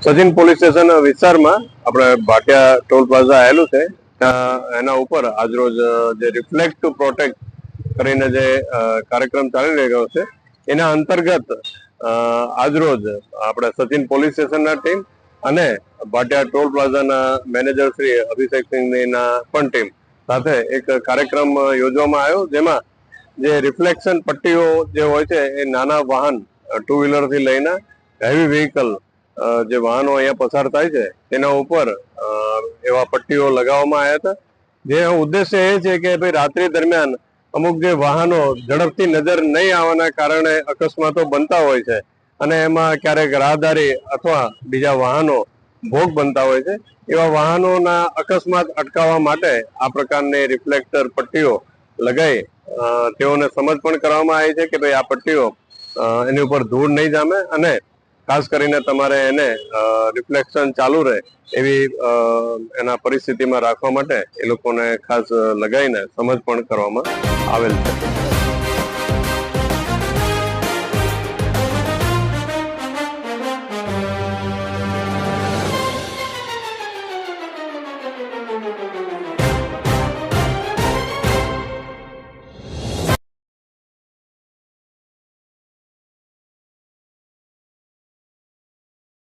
Sachin police station વિસ્તારમાં આપણે Bhatia toll plaza આવેલું છે એના ઉપર આજરોજ જે રિફ્લેક્ટ ટુ પ્રોટેક્ટ કરીને જે કાર્યક્રમ ચાલી રહ્યો છે એના અંતર્ગત આજરોજ આપણે સચિન પોલીસ સ્ટેશનના ટીમ અને ભાટિયા ટોલ પ્લાઝાના મેનેજર શ્રી અભિષેક સિંહના પણ ટીમ સાથે એક કાર્યક્રમ યોજવામાં આવ્યો, જેમાં જે રિફ્લેક્શન પટ્ટીઓ જે હોય છે એ નાના વાહન ટુ વ્હીલર થી લઈને હેવી વ્હીકલ જે વાહનો અહીંયા પસાર થાય છે તેના ઉપર એવા પટ્ટીઓ લગાવવામાં આવ્યા હતા. જે ઉદ્દેશ્ય એ છે કે ભાઈ રાત્રિ દરમિયાન અમુક જે વાહનો ઝડપથી નજર નહીં આવવાના કારણે અકસ્માતો બનતા હોય છે અને એમાં ક્યારેક રાહદારી અથવા બીજા વાહનો ભોગ બનતા હોય છે. એવા વાહનોના અકસ્માત અટકાવવા માટે આ પ્રકારની રિફ્લેક્ટર પટ્ટીઓ લગાવી તેઓને સમજ પણ કરવામાં આવી છે કે ભાઈ આ પટ્ટીઓ એની ઉપર ધૂળ નહીં જામે અને ખાસ કરીને તમારે એને રિફ્લેક્શન ચાલુ રહે એવી એના પરિસ્થિતિમાં રાખવા માટે એ લોકોને ખાસ લગાવીને સમજ પણ કરવામાં આવેલ છે.